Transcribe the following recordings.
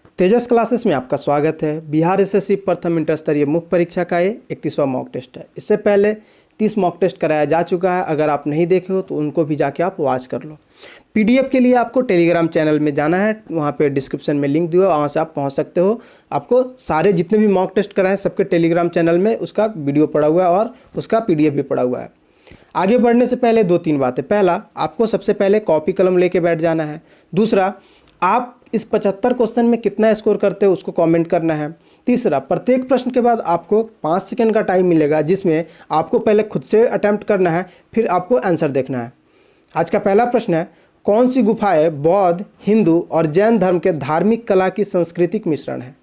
तेजस classes में आपका स्वागत है। बिहार एसएससी प्रथम इंटर स्तरीय मुख्य परीक्षा का ये 31वां मॉक टेस्ट है। इससे पहले 30 मॉक टेस्ट कराया जा चुका है। अगर आप नहीं देखे हो तो उनको भी जाके आप वॉच कर लो। पीडीएफ के लिए आपको टेलीग्राम चैनल में जाना है, वहाँ पे डिस्क्रिप्शन में लिंक दिया, वहाँ से आप पहुँच सकते हो। आपको सारे जितने भी मॉक टेस्ट कराए सबके टेलीग्राम चैनल में उसका वीडियो पड़ा हुआ है और उसका पीडीएफ भी पड़ा हुआ है। आगे बढ़ने से पहले 2-3 बातें। पहला, आपको सबसे पहले कॉपी कलम लेके बैठ जाना है। दूसरा, आप इस 75 क्वेश्चन में कितना स्कोर करते हो उसको कमेंट करना है। तीसरा, प्रत्येक प्रश्न के बाद आपको 5 सेकंड का टाइम मिलेगा जिसमें आपको पहले खुद से अटेम्प्ट करना है, फिर आपको आंसर देखना है। आज का पहला प्रश्न है, कौन सी गुफाएं बौद्ध, हिंदू और जैन धर्म के धार्मिक कला की सांस्कृतिक मिश्रण है?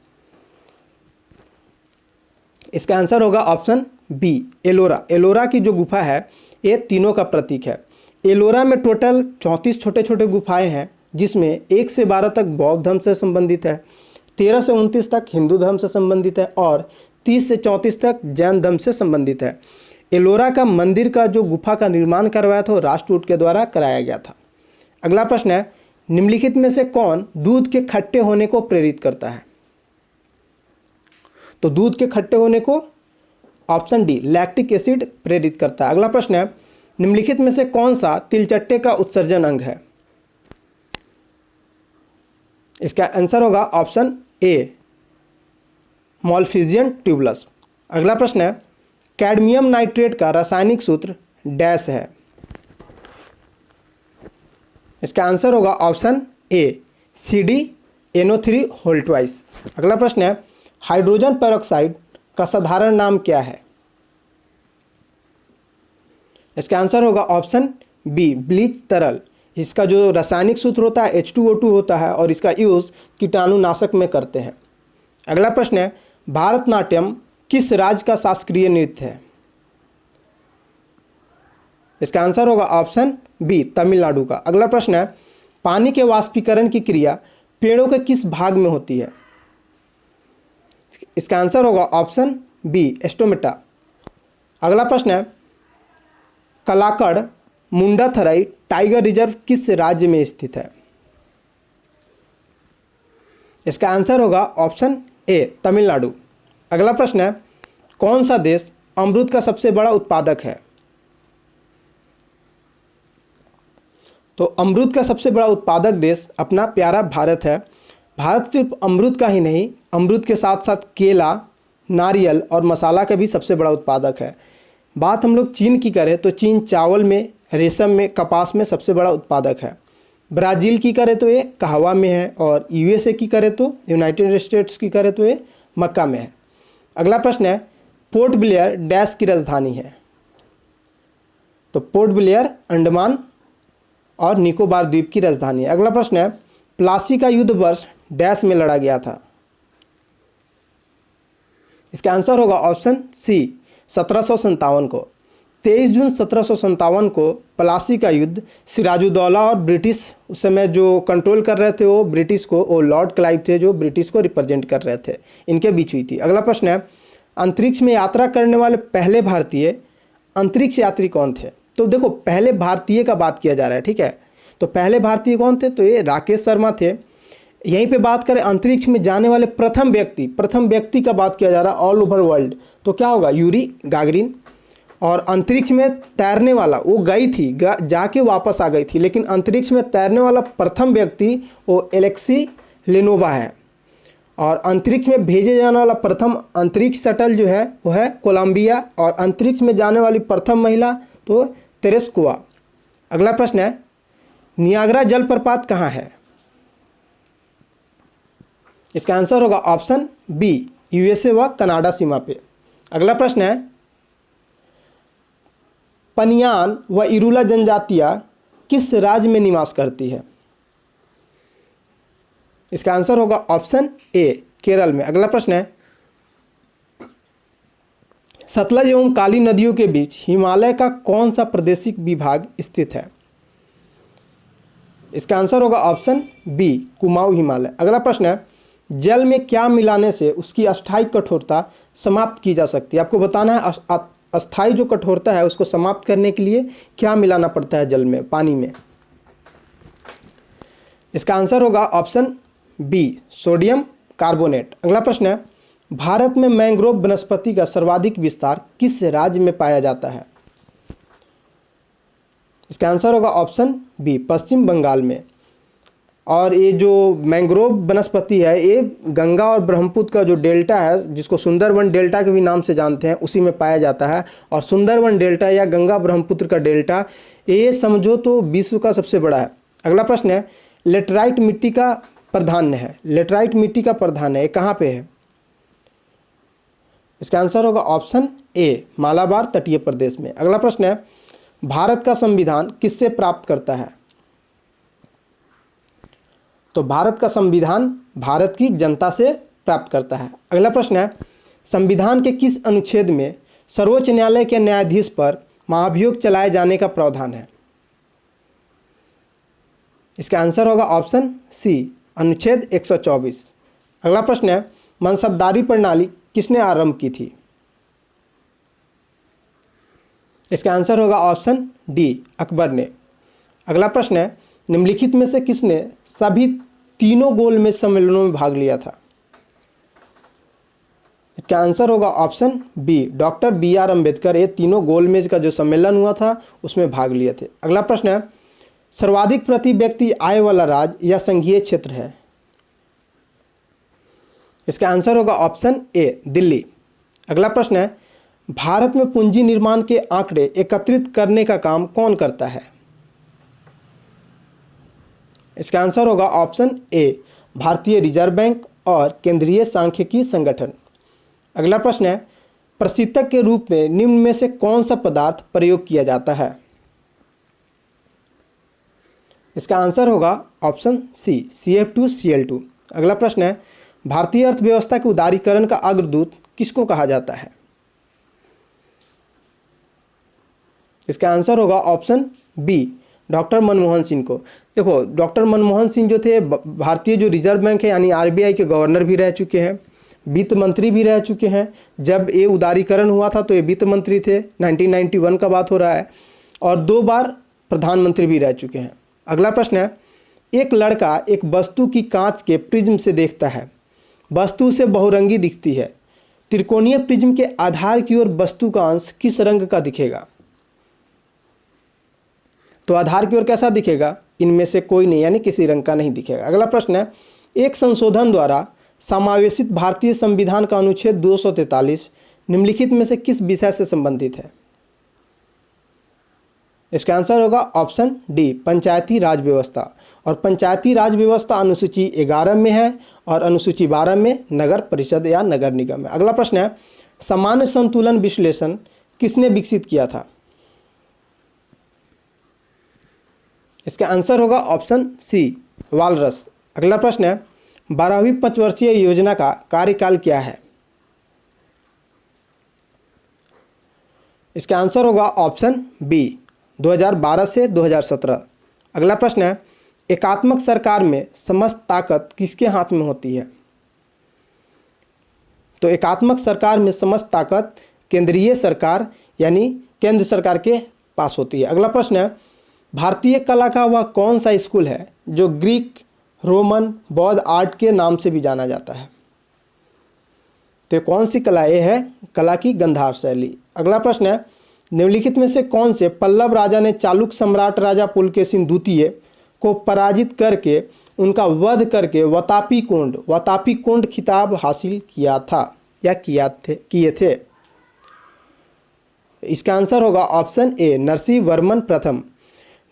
इसका आंसर होगा ऑप्शन बी, एलोरा। एलोरा की जो गुफा है ये तीनों का प्रतीक है। एलोरा में टोटल 34 छोटे छोटे गुफाएं हैं जिसमें 1 से 12 तक बौद्ध धर्म से संबंधित है, 13 से 29 तक हिंदू धर्म से संबंधित है और 30 से 34 तक जैन धर्म से संबंधित है। एलोरा का मंदिर का जो गुफा का निर्माण करवाया था वो राष्ट्रकूट के द्वारा कराया गया था। अगला प्रश्न है, निम्नलिखित में से कौन दूध के खट्टे होने को प्रेरित करता है? तो दूध के खट्टे होने को ऑप्शन डी, लैक्टिक एसिड प्रेरित करता है। अगला प्रश्न है, निम्नलिखित में से कौन सा तिलचट्टे का उत्सर्जन अंग है? इसका आंसर होगा ऑप्शन ए, मॉल्फिजियन ट्यूबुलस। अगला प्रश्न है, कैडमियम नाइट्रेट का रासायनिक सूत्र डैश है? इसका आंसर होगा ऑप्शन ए, CdNO3 होल ट्वाइस। अगला प्रश्न है, हाइड्रोजन पेरोक्साइड का साधारण नाम क्या है? इसका आंसर होगा ऑप्शन बी, ब्लीच तरल। इसका जो रासायनिक सूत्र होता है H2O2 होता है और इसका यूज कीटाणुनाशक में करते हैं। अगला प्रश्न है, भारतनाट्यम किस राज्य का शास्त्रीय नृत्य है? इसका आंसर होगा ऑप्शन बी, तमिलनाडु का। अगला प्रश्न है, पानी के वाष्पीकरण की क्रिया पेड़ों के किस भाग में होती है? इसका आंसर होगा ऑप्शन बी, स्टोमेटा। अगला प्रश्न है, कलाकड़ मुंडाथरई टाइगर रिजर्व किस राज्य में स्थित है? इसका आंसर होगा ऑप्शन ए, तमिलनाडु। अगला प्रश्न है, कौन सा देश अमरूद का सबसे बड़ा उत्पादक है? तो अमरूद का सबसे बड़ा उत्पादक देश अपना प्यारा भारत है। भारत सिर्फ अमरूद का ही नहीं, अमरूद के साथ साथ केला, नारियल और मसाला का भी सबसे बड़ा उत्पादक है। बात हम लोग चीन की करें तो चीन चावल में, रेशम में, कपास में सबसे बड़ा उत्पादक है। ब्राज़ील की करें तो ये कहवा में है और USA की करें तो, यूनाइटेड स्टेट्स की करें तो ये मक्का में है। अगला प्रश्न है, पोर्ट ब्लेयर डैश की राजधानी है? तो पोर्ट ब्लेयर अंडमान और निकोबार द्वीप की राजधानी है। अगला प्रश्न है, प्लासी का युद्ध वर्ष डैश में लड़ा गया था? इसका आंसर होगा ऑप्शन सी, 1757 को। 23 जून 1757 को प्लासी का युद्ध सिराजुद्दौला और ब्रिटिश, उस समय जो कंट्रोल कर रहे थे वो ब्रिटिश को, वो लॉर्ड क्लाइव थे जो ब्रिटिश को रिप्रेजेंट कर रहे थे, इनके बीच हुई थी। अगला प्रश्न है, अंतरिक्ष में यात्रा करने वाले पहले भारतीय अंतरिक्ष यात्री कौन थे? तो देखो, पहले भारतीय का बात किया जा रहा है, ठीक है। तो पहले भारतीय कौन थे? तो ये राकेश शर्मा थे। यहीं पे बात करें अंतरिक्ष में जाने वाले प्रथम व्यक्ति का बात किया जा रहा है ऑल ओवर वर्ल्ड, तो क्या होगा? Yuri Gagarin. और अंतरिक्ष में तैरने वाला, वो गई थी, जाके वापस आ गई थी, लेकिन अंतरिक्ष में तैरने वाला प्रथम व्यक्ति वो एलेक्सी लेनोवा है। और अंतरिक्ष में भेजे जाने वाला प्रथम अंतरिक्ष शटल जो है वो है कोलंबिया, और अंतरिक्ष में जाने वाली प्रथम महिला तो तेरेस्कोवा। अगला प्रश्न है, नियाग्रा जलप्रपात कहाँ है? इसका आंसर होगा ऑप्शन बी, USA व कनाडा सीमा पे। अगला प्रश्न है, पनियान व इरुला जनजातियां किस राज्य में निवास करती है? इसका आंसर होगा ऑप्शन ए, केरल में। अगला प्रश्न है, सतलज एवं काली नदियों के बीच हिमालय का कौन सा प्रादेशिक विभाग स्थित है? इसका आंसर होगा ऑप्शन बी, कुमाऊं हिमालय। अगला प्रश्न है, जल में क्या मिलाने से उसकी अस्थायी कठोरता समाप्त की जा सकती है? आपको बताना है अस्थायी जो कठोरता है उसको समाप्त करने के लिए क्या मिलाना पड़ता है जल में, पानी में। इसका आंसर होगा ऑप्शन बी सोडियम कार्बोनेट। अगला प्रश्न है, भारत में मैंग्रोव वनस्पति का सर्वाधिक विस्तार किस राज्य में पाया जाता है? इसका आंसर होगा ऑप्शन बी पश्चिम बंगाल में। और ये जो मैंग्रोव वनस्पति है ये गंगा और ब्रह्मपुत्र का जो डेल्टा है, जिसको सुंदरवन डेल्टा के भी नाम से जानते हैं, उसी में पाया जाता है। और सुंदरवन डेल्टा या गंगा ब्रह्मपुत्र का डेल्टा ये समझो तो विश्व का सबसे बड़ा है। अगला प्रश्न है, लेटराइट मिट्टी का प्राधान्य है। लेटराइट मिट्टी का प्राधान्य है कहाँ पे है? इसका आंसर होगा ऑप्शन ए मालाबार तटीय प्रदेश में। अगला प्रश्न है, भारत का संविधान किससे प्राप्त करता है? तो भारत का संविधान भारत की जनता से प्राप्त करता है। अगला प्रश्न है, संविधान के किस अनुच्छेद में सर्वोच्च न्यायालय के न्यायाधीश पर महाभियोग चलाए जाने का प्रावधान है? इसका आंसर होगा ऑप्शन सी अनुच्छेद 124। अगला प्रश्न है, मनसबदारी प्रणाली किसने आरंभ की थी? इसका आंसर होगा ऑप्शन डी अकबर ने। अगला प्रश्न है, निम्नलिखित में से किसने सभी तीनों गोलमेज सम्मेलनों में भाग लिया था? इसका आंसर होगा option B doctor BR Ambedkar. ये तीनों गोलमेज का जो सम्मेलन हुआ था उसमें भाग लिए थे। अगला प्रश्न है, सर्वाधिक प्रति व्यक्ति आय वाला राज्य या संघीय क्षेत्र है? इसका आंसर होगा ऑप्शन ए दिल्ली। अगला प्रश्न है, भारत में पूंजी निर्माण के आंकड़े एकत्रित करने का काम कौन करता है? इसका आंसर होगा ऑप्शन ए भारतीय रिजर्व बैंक और केंद्रीय सांख्यिकी संगठन। अगला प्रश्न है, प्रशीतक के रूप में निम्न में से कौन सा पदार्थ प्रयोग किया जाता है? इसका आंसर होगा ऑप्शन सी CF2Cl2। अगला प्रश्न है, भारतीय अर्थव्यवस्था के उदारीकरण का अग्रदूत किसको कहा जाता है? इसका आंसर होगा option B doctor Manmohan Singh को। देखो डॉक्टर मनमोहन सिंह जो थे भारतीय जो रिजर्व बैंक है यानी RBI के गवर्नर भी रह चुके हैं, वित्त मंत्री भी रह चुके हैं। जब ये उदारीकरण हुआ था तो ये वित्त मंत्री थे, 1991 का बात हो रहा है, और 2 बार प्रधानमंत्री भी रह चुके हैं। अगला प्रश्न है, एक लड़का एक वस्तु की कांच के प्रिज्म से देखता है, वस्तु उसे बहुरंगी दिखती है, त्रिकोणीय प्रिज्म के आधार की ओर वस्तु का अंश किस रंग का दिखेगा? तो आधार की ओर कैसा दिखेगा? इनमें से कोई नहीं यानी किसी रंग का नहीं दिखेगा। अगला प्रश्न है, एक संशोधन द्वारा समावेशित भारतीय संविधान का अनुच्छेद 243 निम्नलिखित में से किस विषय से संबंधित है? इसका आंसर होगा ऑप्शन डी पंचायती राज व्यवस्था। और पंचायती राज व्यवस्था अनुसूची 11 में है और अनुसूची 12 में नगर परिषद या नगर निगम है। अगला प्रश्न है, सामान्य संतुलन विश्लेषण किसने विकसित किया था? इसका आंसर होगा ऑप्शन सी वालरस। अगला प्रश्न है, 12वीं पंचवर्षीय योजना का कार्यकाल क्या है? इसका आंसर होगा ऑप्शन बी 2012 से 2017। अगला प्रश्न है, एकात्मक सरकार में समस्त ताकत किसके हाथ में होती है? तो एकात्मक सरकार में समस्त ताकत केंद्रीय सरकार यानी केंद्र सरकार के पास होती है। अगला प्रश्न है, भारतीय कला का वह कौन सा स्कूल है जो ग्रीक, रोमन, बौद्ध आर्ट के नाम से भी जाना जाता है? तो कौन सी कला ये है? कला की गंधार शैली। अगला प्रश्न है, निम्नलिखित में से कौन से पल्लव राजा ने चालुक्य सम्राट राजा पुलकेशिन द्वितीय को पराजित करके उनका वध करके वतापी कुंड खिताब हासिल किया था या किए थे? इसका आंसर होगा ऑप्शन ए नरसिंह वर्मन प्रथम।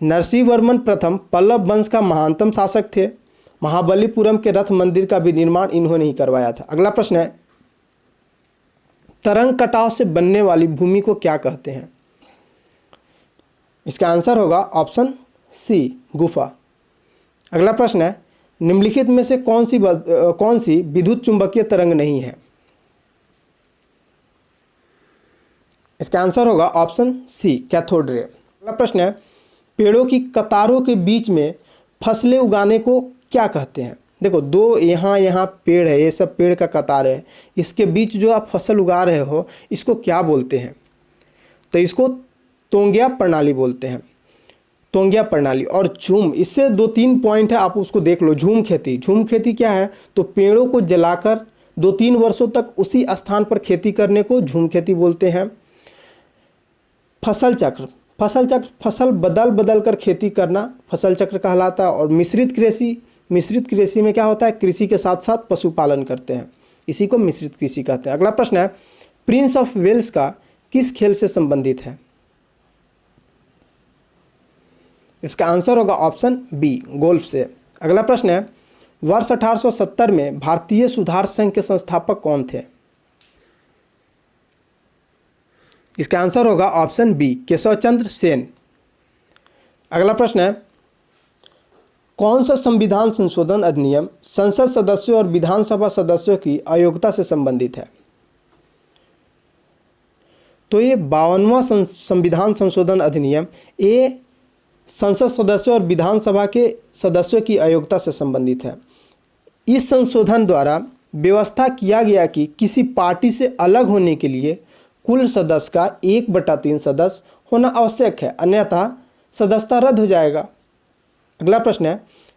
नरसिंह वर्मन प्रथम पल्लव वंश का महानतम शासक थे। महाबलीपुरम के रथ मंदिर का भी निर्माण इन्होंने ही करवाया था। अगला प्रश्न है, तरंग कटाव से बनने वाली भूमि को क्या कहते हैं? इसका आंसर होगा ऑप्शन सी गुफा। अगला प्रश्न है, निम्नलिखित में से कौन सी विद्युत चुंबकीय तरंग नहीं है? इसका आंसर होगा ऑप्शन सी कैथोड रे। अगला प्रश्न है, पेड़ों की कतारों के बीच में फसलें उगाने को क्या कहते हैं? देखो दो यहाँ पेड़ है, ये सब पेड़ का कतार है, इसके बीच जो आप फसल उगा रहे हो इसको क्या बोलते हैं? तो इसको तोंगिया प्रणाली बोलते हैं। तोंगिया प्रणाली। और झूम, इससे 2-3 पॉइंट है, आप उसको देख लो। झूम खेती, झूम खेती क्या है? तो पेड़ों को जलाकर 2-3 वर्षों तक उसी स्थान पर खेती करने को झूम खेती बोलते हैं। फसल चक्र, फसल चक्र फसल बदल बदल कर खेती करना फसल चक्र कहलाता है। और मिश्रित कृषि, मिश्रित कृषि में क्या होता है? कृषि के साथ साथ पशुपालन करते हैं, इसी को मिश्रित कृषि कहते हैं। अगला प्रश्न है, प्रिंस ऑफ वेल्स का किस खेल से संबंधित है? इसका आंसर होगा ऑप्शन बी, गोल्फ से। अगला प्रश्न है, वर्ष 1870 में भारतीय सुधार संघ के संस्थापक कौन थे? इसका आंसर होगा ऑप्शन बी, केशव चंद्र सेन। अगला प्रश्न है, कौन सा संविधान संशोधन अधिनियम संसद सदस्यों और विधानसभा सदस्यों की अयोग्यता से संबंधित है? तो ये 52वां संविधान संशोधन अधिनियम ये संसद सदस्यों और विधानसभा के सदस्यों की अयोग्यता से संबंधित है। इस संशोधन द्वारा व्यवस्था किया गया कि किसी पार्टी से अलग होने के लिए कुल सदस्य का 1/3 सदस्य होना आवश्यक है, अन्यथा सदस्यता रद्द हो जाएगा। अगला प्रश्न है,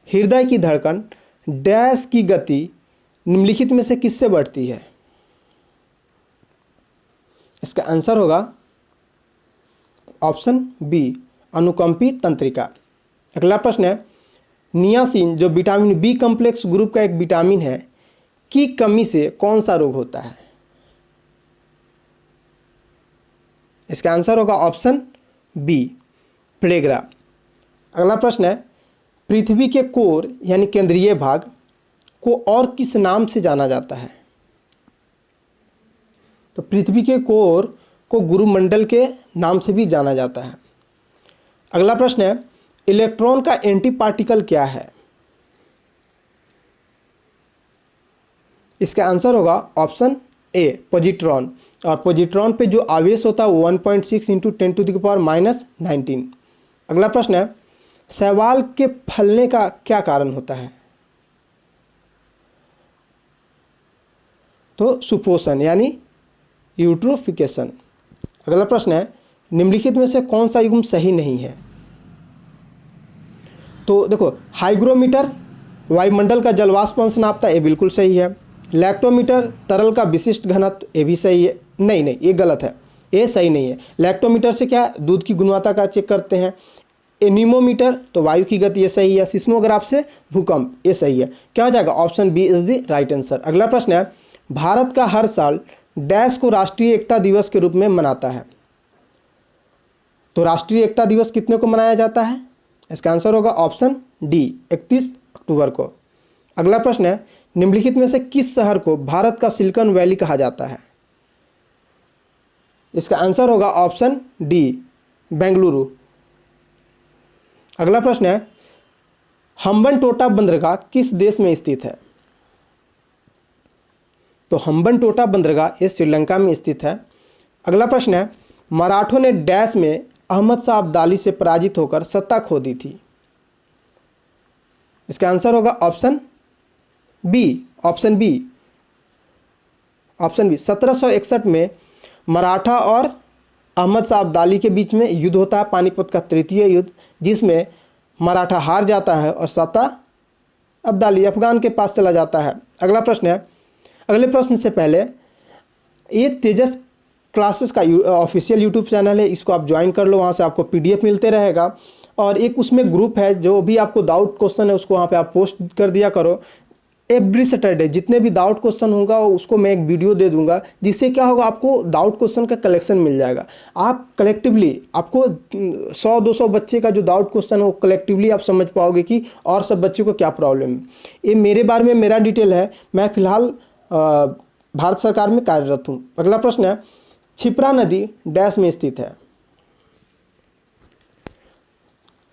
हृदय की धड़कन डैश की गति निम्नलिखित में से किससे बढ़ती है? इसका आंसर होगा ऑप्शन बी, अनुकंपी तंत्रिका। अगला प्रश्न है, नियासिन जो विटामिन बी कॉम्प्लेक्स ग्रुप का एक विटामिन है की कमी से कौन सा रोग होता है? इसका आंसर होगा ऑप्शन बी, प्लेग्रा। अगला प्रश्न है, पृथ्वी के कोर यानी केंद्रीय भाग को और किस नाम से जाना जाता है? तो पृथ्वी के कोर को गुरुमंडल के नाम से भी जाना जाता है। अगला प्रश्न है, इलेक्ट्रॉन का एंटी पार्टिकल क्या है? इसका आंसर होगा ऑप्शन ए, पॉजिट्रॉन। और पॉजिट्रॉन पे जो आवेश होता है वो 1.6 × 10⁻⁹। अगला प्रश्न है, शैवाल के फलने का क्या कारण होता है? तो सुपोषण यानी यूट्रोफिकेशन। अगला प्रश्न है, निम्नलिखित में से कौन सा युग्म सही नहीं है? तो देखो, हाइग्रोमीटर वायुमंडल का जलवाष्प अंश नापता है, ये बिल्कुल सही है। लैक्टोमीटर तरल का विशिष्ट घनत्व, ये भी सही है। नहीं, ये गलत है, ये सही नहीं है। लैक्टोमीटर से क्या है? दूध की गुणवत्ता का चेक करते हैं। एनीमोमीटर तो वायु की गति, ये सही है। सिस्मोग्राफ से भूकंप, ये सही है। क्या हो जाएगा? Option B is the right answer. अगला प्रश्न है, भारत का हर साल डैश को राष्ट्रीय एकता दिवस के रूप में मनाता है? तो राष्ट्रीय एकता दिवस कितने को मनाया जाता है? इसका आंसर होगा ऑप्शन डी, 31 अक्टूबर को। अगला प्रश्न है, निम्नलिखित में से किस शहर को भारत का सिलिकॉन वैली कहा जाता है? इसका आंसर होगा ऑप्शन डी, बेंगलुरु। अगला प्रश्न है, हम्बनटोटा बंदरगाह किस देश में स्थित है? तो हम्बनटोटा बंदरगाह ये श्रीलंका में स्थित है। अगला प्रश्न है, मराठों ने डैश में अहमद शाह अब्दाली से पराजित होकर सत्ता खो दी थी? इसका आंसर होगा ऑप्शन बी, ऑप्शन बी। 1761 में मराठा और अहमद शाह अब्दाली के बीच में युद्ध होता है, पानीपत का तृतीय युद्ध, जिसमें मराठा हार जाता है और सत्ता अब्दाली अफगान के पास चला जाता है। अगला प्रश्न है, अगले प्रश्न से पहले, ये तेजस क्लासेस का ऑफिशियल यूट्यूब चैनल है, इसको आप ज्वाइन कर लो, वहाँ से आपको PDF मिलते रहेगा। और एक उसमें ग्रुप है, जो भी आपको डाउट क्वेश्चन है उसको वहाँ पे आप पोस्ट कर दिया करो। एवरी सैटरडे जितने भी डाउट क्वेश्चन होगा उसको मैं एक वीडियो दे दूंगा, जिससे क्या होगा, आपको डाउट क्वेश्चन का कलेक्शन मिल जाएगा। आप कलेक्टिवली, आपको 100-200 बच्चे का जो डाउट क्वेश्चन है वो कलेक्टिवली आप समझ पाओगे कि और सब बच्चों को क्या प्रॉब्लम है। ये मेरे बारे में मेरा डिटेल है, मैं फिलहाल भारत सरकार में कार्यरत हूँ। अगला प्रश्न है, क्षिप्रा नदी डैश में स्थित है?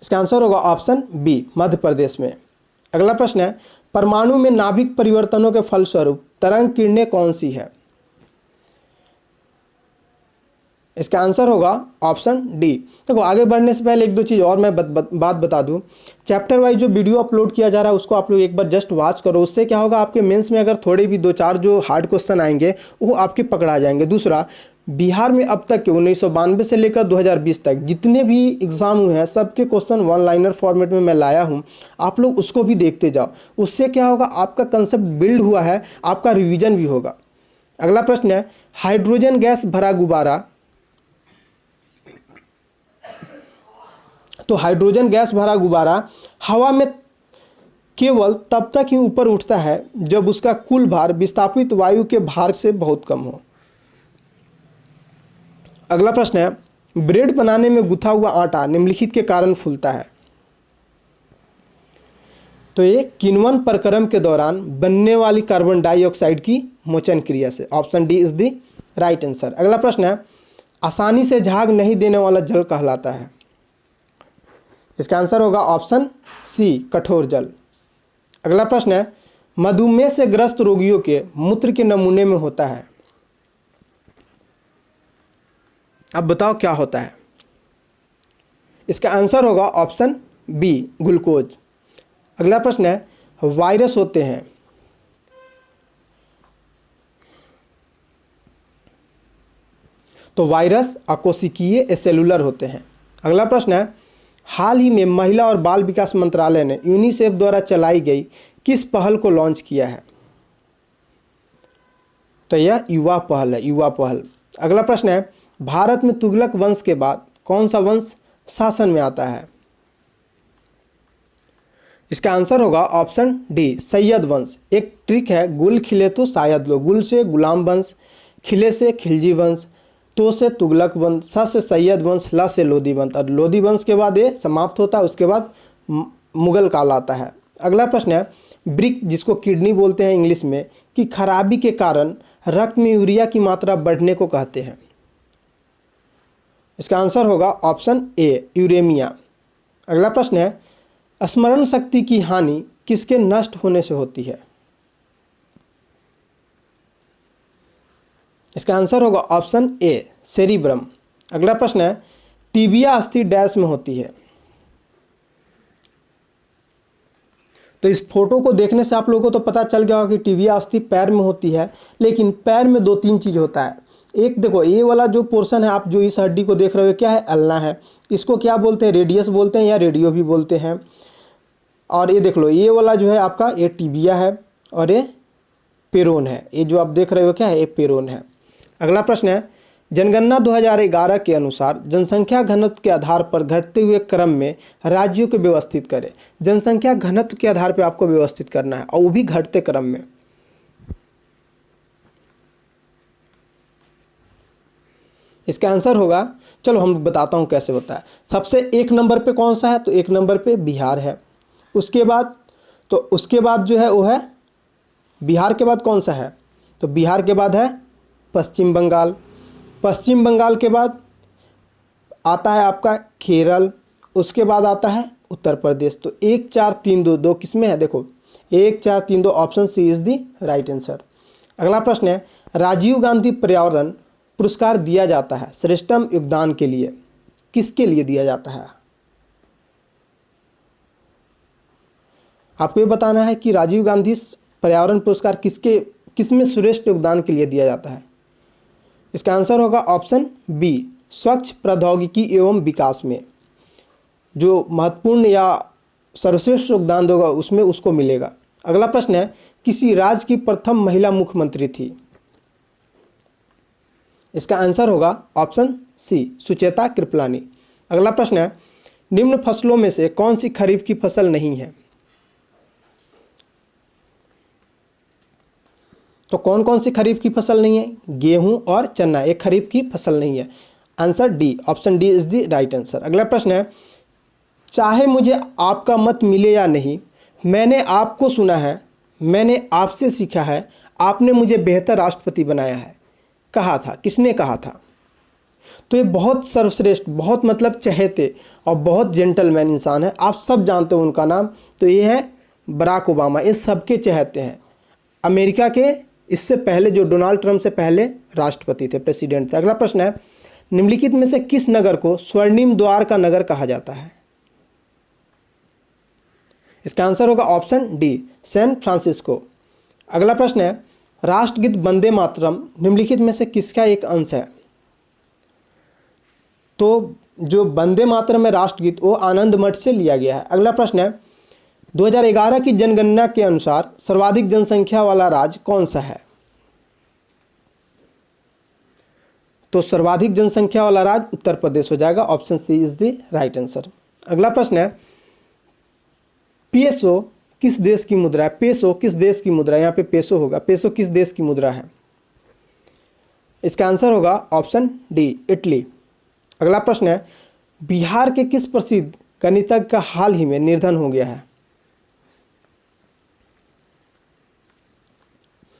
इसका आंसर होगा ऑप्शन बी, मध्य प्रदेश में। अगला प्रश्न है, परमाणु में नाभिक परिवर्तनों के फलस्वरूप तरंग किरणें कौन सी है? इसका आंसर होगा ऑप्शन डी। देखो, आगे बढ़ने से पहले 1-2 चीज़ और मैं बात बता दूं। चैप्टर वाइज जो वीडियो अपलोड किया जा रहा है उसको आप लोग एक बार जस्ट वॉच करो, उससे क्या होगा, आपके मेंस में अगर थोड़े भी 2-4 जो हार्ड क्वेश्चन आएंगे वो आपके पकड़ा जाएंगे। दूसरा, बिहार में अब तक के 1992 से लेकर 2020 तक जितने भी एग्ज़ाम हुए हैं सबके क्वेश्चन वन लाइनर फॉर्मेट में मैं लाया हूं, आप लोग उसको भी देखते जाओ। उससे क्या होगा, आपका कंसेप्ट बिल्ड हुआ है, आपका रिवीजन भी होगा। अगला प्रश्न है, हाइड्रोजन गैस भरा गुब्बारा। तो हाइड्रोजन गैस भरा गुब्बारा हवा में केवल तब तक ही ऊपर उठता है जब उसका कुल भार विस्थापित वायु के भार से बहुत कम हो। अगला प्रश्न है, ब्रेड बनाने में गुथा हुआ आटा निम्नलिखित के कारण फूलता है। तो ये किण्वन प्रक्रम के दौरान बनने वाली कार्बन डाइऑक्साइड की मोचन क्रिया से। Option D is the right answer. अगला प्रश्न है, आसानी से झाग नहीं देने वाला जल कहलाता है। इसका आंसर होगा ऑप्शन सी, कठोर जल। अगला प्रश्न है, मधुमेह से ग्रस्त रोगियों के मूत्र के नमूने में होता है। अब बताओ क्या होता है। इसका आंसर होगा ऑप्शन बी, ग्लूकोज। अगला प्रश्न है, वायरस होते हैं। तो वायरस अकोशिकीय सेलुलर होते हैं। अगला प्रश्न है, हाल ही में महिला और बाल विकास मंत्रालय ने यूनिसेफ द्वारा चलाई गई किस पहल को लॉन्च किया है। तो यह युवा पहल है, युवा पहल। अगला प्रश्न है, भारत में तुगलक वंश के बाद कौन सा वंश शासन में आता है। इसका आंसर होगा ऑप्शन डी, सैयद वंश। एक ट्रिक है, गुल खिले तो शायद लो। गुल से गुलाम वंश, खिले से खिलजी वंश, तो से तुगलक वंश, स से सैयद वंश, ल से लोधी वंश। और लोधी वंश के बाद ये समाप्त होता है, उसके बाद मुगल काल आता है। अगला प्रश्न है, ब्रिक जिसको किडनी बोलते हैं इंग्लिश में, की खराबी के कारण रक्त में यूरिया की मात्रा बढ़ने को कहते हैं। इसका आंसर होगा ऑप्शन ए, यूरेमिया। अगला प्रश्न है, स्मरण शक्ति की हानि किसके नष्ट होने से होती है। इसका आंसर होगा ऑप्शन ए, सेरिब्रम। अगला प्रश्न है, टिबिया अस्थि डैश में होती है। तो इस फोटो को देखने से आप लोगों को तो पता चल गया होगा कि टिबिया अस्थि पैर में होती है, लेकिन पैर में दो तीन चीज होता है। एक देखो, ये वाला जो पोर्शन है, आप जो इस हड्डी को देख रहे हो, क्या है, अल्ना है। इसको क्या बोलते हैं, रेडियस बोलते हैं या रेडियो भी बोलते हैं। और ये देख लो, ये वाला जो है आपका, ये टिबिया है और ये पेरोन है। ये जो आप देख रहे हो क्या है, ये पेरोन है। अगला प्रश्न है, जनगणना 2011 के अनुसार जनसंख्या घनत्व के आधार पर घटते हुए क्रम में राज्यों को व्यवस्थित करें। जनसंख्या घनत्व के आधार पर आपको व्यवस्थित करना है, और वो भी घटते क्रम में। इसका आंसर होगा, चलो हम बताता हूँ कैसे होता है। सबसे एक नंबर पे कौन सा है, तो एक नंबर पे बिहार है। उसके बाद जो है वो है, बिहार के बाद कौन सा है, तो बिहार के बाद है पश्चिम बंगाल। पश्चिम बंगाल के बाद आता है आपका केरल। उसके बाद आता है उत्तर प्रदेश। तो 1 4 3 2, 2 किस में है, देखो 1 4 3 2, option C is the right answer. अगला प्रश्न है, राजीव गांधी पर्यावरण पुरस्कार दिया जाता है श्रेष्ठतम योगदान के लिए, किसके लिए दिया जाता है। आपको ये बताना है कि राजीव गांधी पर्यावरण पुरस्कार किसमें श्रेष्ठ योगदान के लिए दिया जाता है। इसका आंसर होगा ऑप्शन बी, स्वच्छ प्रौद्योगिकी एवं विकास में। जो महत्वपूर्ण या सर्वश्रेष्ठ योगदान देगा उसमें उसको मिलेगा। अगला प्रश्न है, किसी राज्य की प्रथम महिला मुख्यमंत्री थी। इसका आंसर होगा ऑप्शन सी, सुचेता कृपलानी। अगला प्रश्न है, निम्न फसलों में से कौन सी खरीफ की फसल नहीं है। तो कौन कौन सी खरीफ की फसल नहीं है, गेहूं और चना, एक खरीफ की फसल नहीं है। Answer D, option D is the right answer. अगला प्रश्न है, चाहे मुझे आपका मत मिले या नहीं, मैंने आपको सुना है, मैंने आपसे सीखा है, आपने मुझे बेहतर राष्ट्रपति बनाया है, कहा था, किसने कहा था। तो ये बहुत सर्वश्रेष्ठ, बहुत मतलब चहेते और बहुत जेंटलमैन इंसान है, आप सब जानते हो उनका नाम। तो ये है बराक ओबामा। ये सबके चहेते हैं, अमेरिका के इससे पहले जो डोनाल्ड ट्रंप से पहले राष्ट्रपति थे, प्रेसिडेंट थे। अगला प्रश्न है, निम्नलिखित में से किस नगर को स्वर्णिम द्वार का नगर कहा जाता है। इसका आंसर होगा ऑप्शन डी, सैन फ्रांसिस्को। अगला प्रश्न है, राष्ट्रगीत वंदे मातरम निम्नलिखित में से किसका एक अंश है। तो जो वंदे मातरम है राष्ट्रगीत वो आनंद मठ से लिया गया है। अगला प्रश्न है 2011 की जनगणना के अनुसार सर्वाधिक जनसंख्या वाला राज्य कौन सा है? तो सर्वाधिक जनसंख्या वाला राज्य उत्तर प्रदेश हो जाएगा। Option C is the right answer. अगला प्रश्न है पेसो किस देश की मुद्रा है? पेसो किस देश की मुद्रा है? यहाँ पे पेसो होगा। पेसो किस देश की मुद्रा है? इसका आंसर होगा ऑप्शन डी, इटली। अगला प्रश्न है बिहार के किस प्रसिद्ध गणितज्ञ का हाल ही में निधन हो गया है?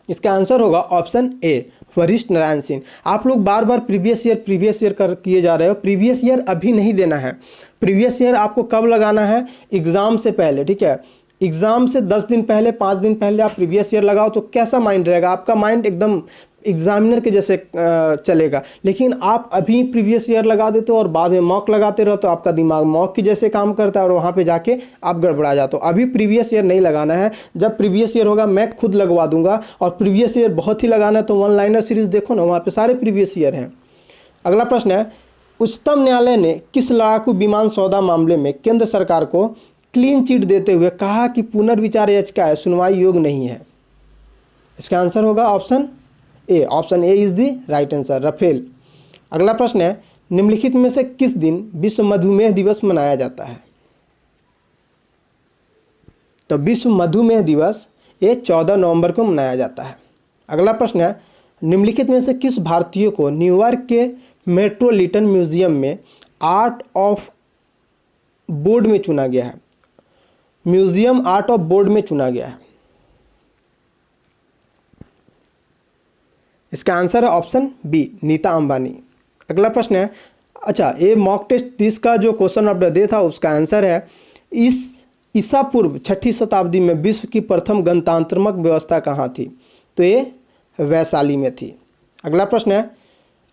इसका आंसर होगा ऑप्शन ए, वशिष्ठ नारायण सिंह। आप लोग बार बार प्रीवियस ईयर कर किए जा रहे हो। प्रीवियस ईयर अभी नहीं देना है। प्रीवियस ईयर आपको कब लगाना है? एग्जाम से पहले, ठीक है। एग्जाम से 10 दिन पहले, 5 दिन पहले आप प्रीवियस ईयर लगाओ तो कैसा माइंड रहेगा आपका? माइंड एकदम एग्जामिनर के जैसे चलेगा। लेकिन आप अभी प्रीवियस ईयर लगा देते हो और बाद में मॉक लगाते रहो तो आपका दिमाग मॉक की जैसे काम करता है और वहाँ पे जाके आप गड़बड़ा जाते हो। अभी प्रीवियस ईयर नहीं लगाना है। जब प्रीवियस ईयर होगा मैं खुद लगवा दूंगा। और प्रीवियस ईयर बहुत ही लगाना है तो वन लाइनर सीरीज देखो ना, वहाँ पे सारे प्रीवियस ईयर हैं। अगला प्रश्न है उच्चतम न्यायालय ने किस लड़ाकू विमान सौदा मामले में केंद्र सरकार को क्लीन चिट देते हुए कहा कि पुनर्विचार याचिका है, सुनवाई योग्य नहीं है? इसका आंसर होगा option A. Option A is the right answer, Rafale. अगला प्रश्न है निम्नलिखित में से किस दिन विश्व मधुमेह दिवस मनाया जाता है? तो विश्व मधुमेह दिवस ये 14 नवंबर को मनाया जाता है। अगला प्रश्न है निम्नलिखित में से किस भारतीय को न्यूयॉर्क के मेट्रोपॉलिटन म्यूजियम में आर्ट ऑफ बोर्ड में चुना गया है? म्यूजियम आर्ट ऑफ बोर्ड में चुना गया है। इसका आंसर है ऑप्शन बी, नीता अंबानी। अगला प्रश्न है अच्छा ये मॉक टेस्ट 30 का जो क्वेश्चन ऑफ द डे था उसका आंसर है ईसा पूर्व 6ठी शताब्दी में विश्व की प्रथम गणतंत्रात्मक व्यवस्था कहाँ थी? तो ये वैशाली में थी। अगला प्रश्न है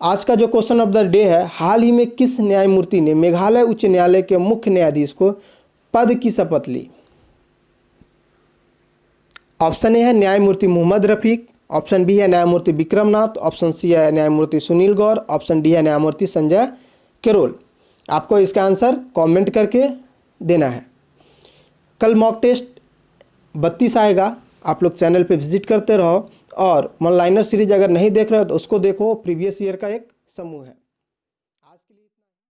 आज का जो क्वेश्चन ऑफ द डे है हाल ही में किस न्यायमूर्ति ने मेघालय उच्च न्यायालय के मुख्य न्यायाधीश को पद की शपथ ली? ऑप्शन ए है न्यायमूर्ति मोहम्मद रफीक, ऑप्शन बी है न्यायमूर्ति विक्रमनाथ, ऑप्शन सी है न्यायमूर्ति सुनील गौर, ऑप्शन डी है न्यायमूर्ति संजय करोल। आपको इसका आंसर कमेंट करके देना है। कल मॉक टेस्ट 32 आएगा। आप लोग चैनल पे विजिट करते रहो और वन लाइनर सीरीज अगर नहीं देख रहे हो तो उसको देखो। प्रीवियस ईयर का एक समूह है।